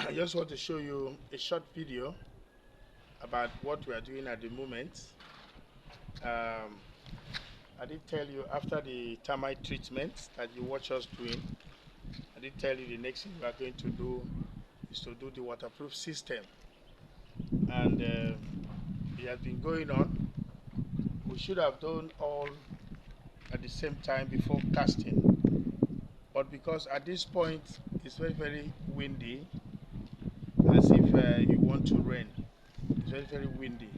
I just want to show you a short video about what we are doing at the moment. Um, I did tell you after the termite treatment that you watch us doing, I did tell you the next thing we are going to do is to do the waterproof system. And it has been going on. We should have done all at the same time before casting. But because at this point it's very, very windy, as if you want to rain. It's very, very windy.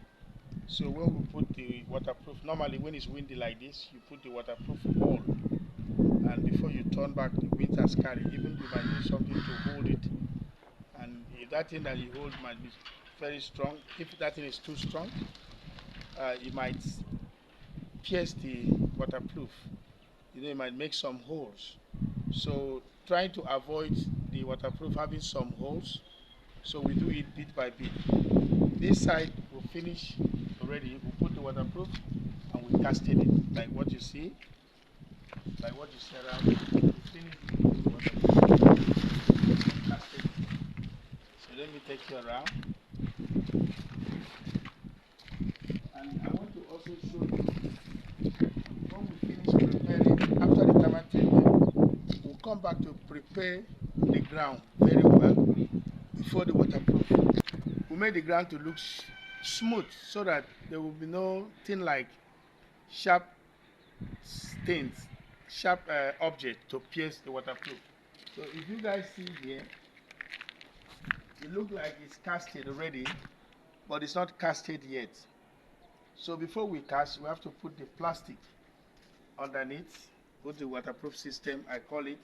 So when we put the waterproof, normally when it's windy like this, you put the waterproof wall, and before you turn back, the wind has carried. Even you might need something to hold it, and if that thing that you hold might be very strong, if that thing is too strong, it might pierce the waterproof. It might make some holes. So trying to avoid the waterproof having some holes, so we do it bit by bit. This side will finish already. We put the waterproof and we casted it, like what you see, around. We finish the waterproof, casted it. So let me take you around, and I want to also show you when we finish preparing after the termite treatment. We'll come back to prepare the ground very well before the waterproof. We made the ground to look smooth so that there will be no thing like sharp stains, sharp object to pierce the waterproof. So if you guys see here, it looks like it's casted already, but it's not casted yet. So before we cast, we have to put the plastic underneath, put the waterproof system, I call it,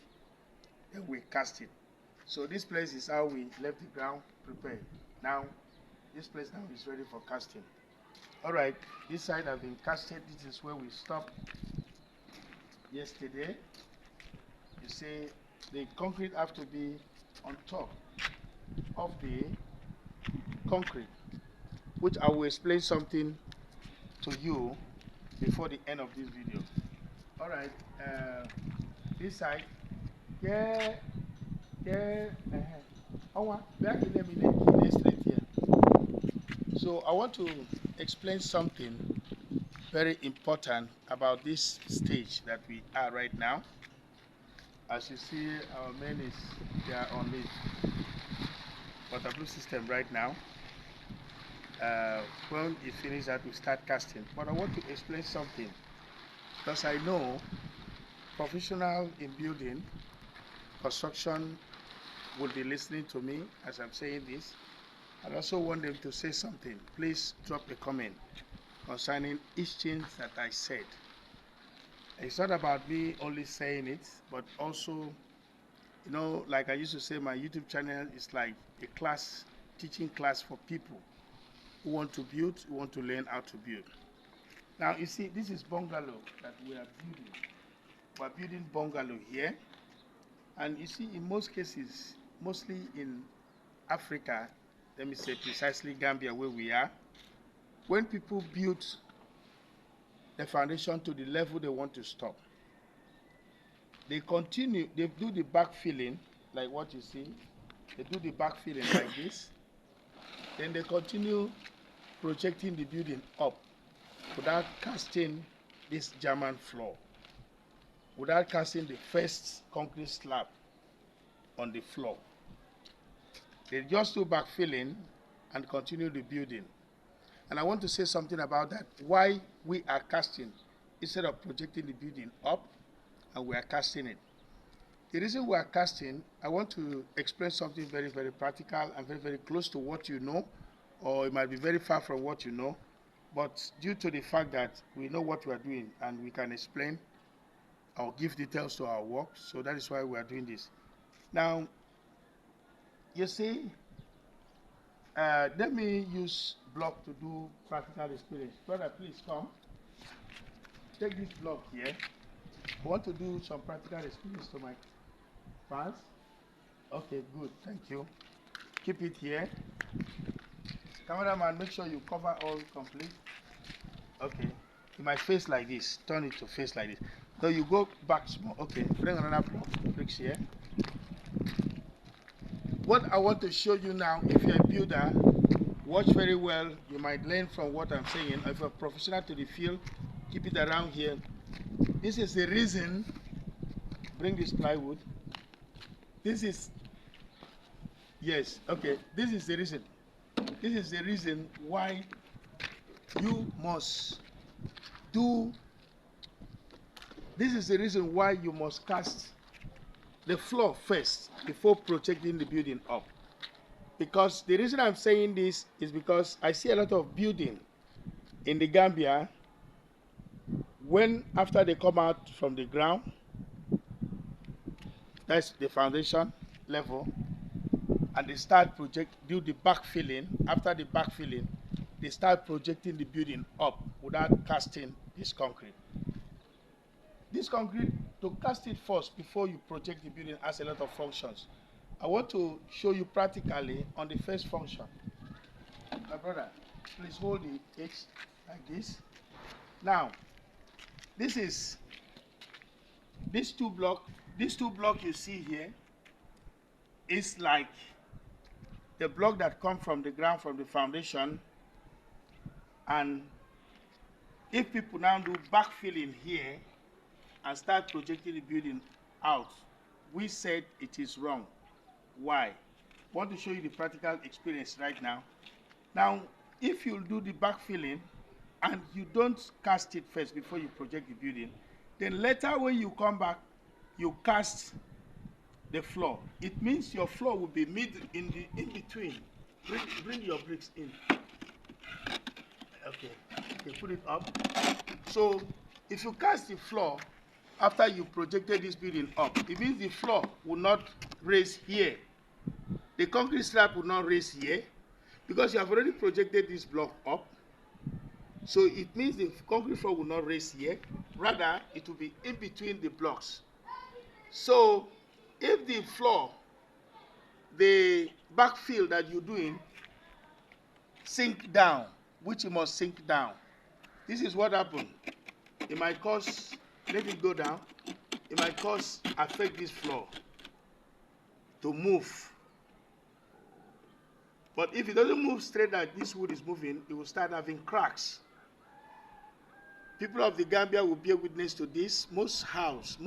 then we cast it. So this place is how we left the ground prepared. Now, this place now is ready for casting. Alright, this side has been casted. This is where we stopped yesterday. You see, the concrete have to be on top of the concrete, which I will explain something to you before the end of this video. Alright, this side, straight here. So I want to explain something very important about this stage that we are right now. As you see, our men is there on the waterproof system right now. When it finishes that, we start casting. But I want to explain something, because I know professional in building construction will be listening to me as I'm saying this. I also want them to say something. Please drop a comment concerning each thing that I said. It's not about me only saying it, but also, you know, like I used to say, my YouTube channel is like a class, teaching class for people who want to build, who want to learn how to build. Now, you see, this is bungalow that we are building. We're building bungalow here. And you see, in most cases, mostly in Africa, let me say precisely Gambia where we are, when people build the foundation to the level they want to stop, they continue, they do the backfilling, like what you see. They do the backfilling like this. Then they continue projecting the building up without casting this German floor, without casting the first concrete slab on the floor. They just do backfilling and continue the building. And I want to say something about that, why we are casting instead of projecting the building up, and we are casting it. The reason we are casting, I want to explain something very, very practical and very, very close to what you know, or it might be very far from what you know, but due to the fact that we know what we are doing and we can explain or give details to our work, so that is why we are doing this. Now, you see, let me use block to do practical experience. Brother, please come. Take this block here. I want to do some practical experience to my fans. Okay, good. Thank you. Keep it here. Cameraman, make sure you cover all complete. Okay. You might face like this. Turn it to face like this. So you go back small. Okay. Bring another block. Fix here. What I want to show you now, if you're a builder, watch very well. You might learn from what I'm saying. If you're a professional to the field, keep it around here. This is the reason. Bring this plywood. This is, yes, okay. This is the reason. This is the reason why you must do. This is the reason why you must cast the floor first before projecting the building up. Because the reason I'm saying this is because I see a lot of building in the Gambia when after they come out from the ground, that's the foundation level, and they start do the backfilling. After the backfilling, they start projecting the building up without casting this concrete. This concrete, to cast it first before you project the building, has a lot of functions. I want to show you practically on the first function. My brother, please hold the H like this. Now, this is these two blocks you see here is like the block that come from the ground, from the foundation. And if people now do backfilling here and start projecting the building out, we said it is wrong. Why? I want to show you the practical experience right now. Now, if you do the backfilling and you don't cast it first before you project the building, then later when you come back, you cast the floor. It means your floor will be in between. Bring your bricks in. Okay, put it up. So if you cast the floor after you projected this building up, it means the floor will not raise here. The concrete slab will not raise here because you have already projected this block up. So it means the concrete floor will not raise here. Rather, it will be in between the blocks. So if the floor, the backfill that you're doing, sink down, which it must sink down, this is what happened. It might cause, let it go down, it might cause, affect this floor to move. But if it doesn't move straight like this wood is moving, it will start having cracks. People of the Gambia will bear witness to this. Most homes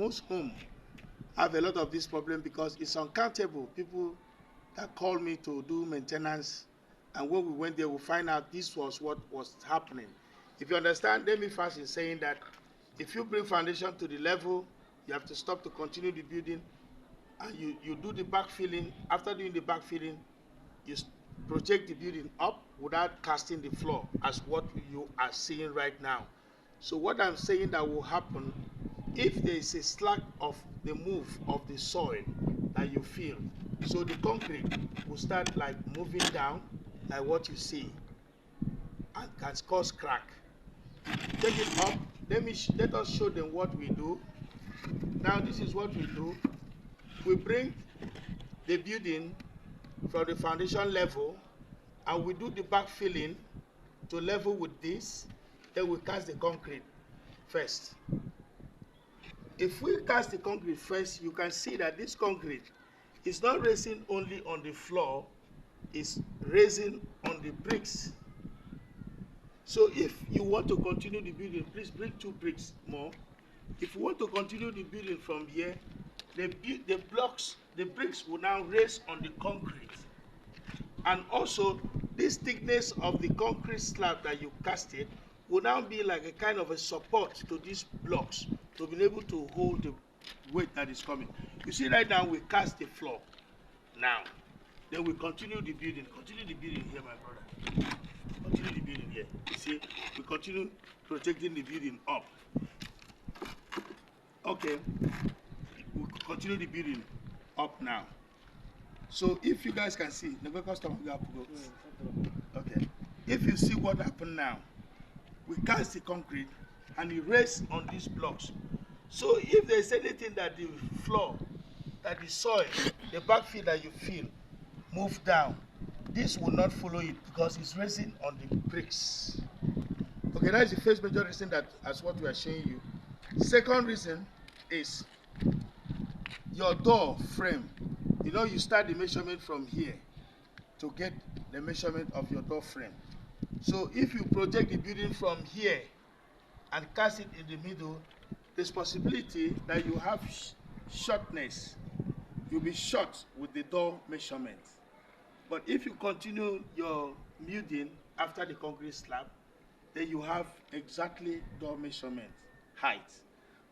have a lot of this problem because it's uncountable. People that call me to do maintenance, and when we went there, we find out this was what was happening. If you understand, let me first in saying that if you bring foundation to the level, you have to stop to continue the building, and you do the backfilling. After doing the backfilling, you project the building up without casting the floor, as what you are seeing right now. So what I'm saying that will happen, if there is a slack of the move of the soil that you feel, so the concrete will start like moving down, like what you see, and can cause crack. Take it up. Let us show them what we do. Now this is what we do. We bring the building from the foundation level, and we do the backfilling to level with this. Then we cast the concrete first. If we cast the concrete first, you can see that this concrete is not raising only on the floor, it's raising on the bricks. So if you want to continue the building, please bring 2 bricks more. If you want to continue the building from here, the bricks will now raise on the concrete. And also, this thickness of the concrete slab that you casted will now be like a kind of a support to these blocks to be able to hold the weight that is coming. You see right now we cast the floor. Now, then we continue the building. Continue the building here, my brother. Continue the building here. You see, we continue projecting the building up. Okay, we continue the building up now. So if you guys can see, the customer will have to go. Okay, if you see what happened now, we cast the concrete and it rests on these blocks. So if there's anything that the floor, that the soil, the backfill that you feel move down, this will not follow it because it's resting on the bricks. Okay, that is the first major reason that as what we are showing you. Second reason is your door frame. You know, you start the measurement from here to get the measurement of your door frame. So if you project the building from here and cast it in the middle, there's possibility that you have shortness. You'll be short with the door measurement. But if you continue your building after the concrete slab, then you have exactly door measurement height.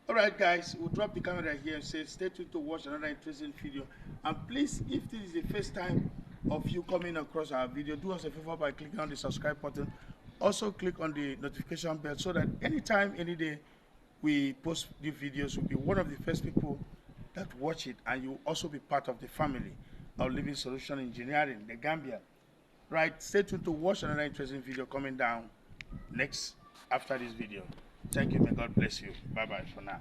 Alright guys, we'll drop the camera here and say stay tuned to watch another interesting video. And please, if this is the first time of you coming across our video, do us a favor by clicking on the subscribe button. Also click on the notification bell so that anytime, any day we post new videos, you'll be one of the first people that watch it, and you'll also be part of the family of Living Solution Engineering, the Gambia. Right, stay tuned to watch another interesting video coming down next after this video. Thank you, may God bless you. Bye bye for now.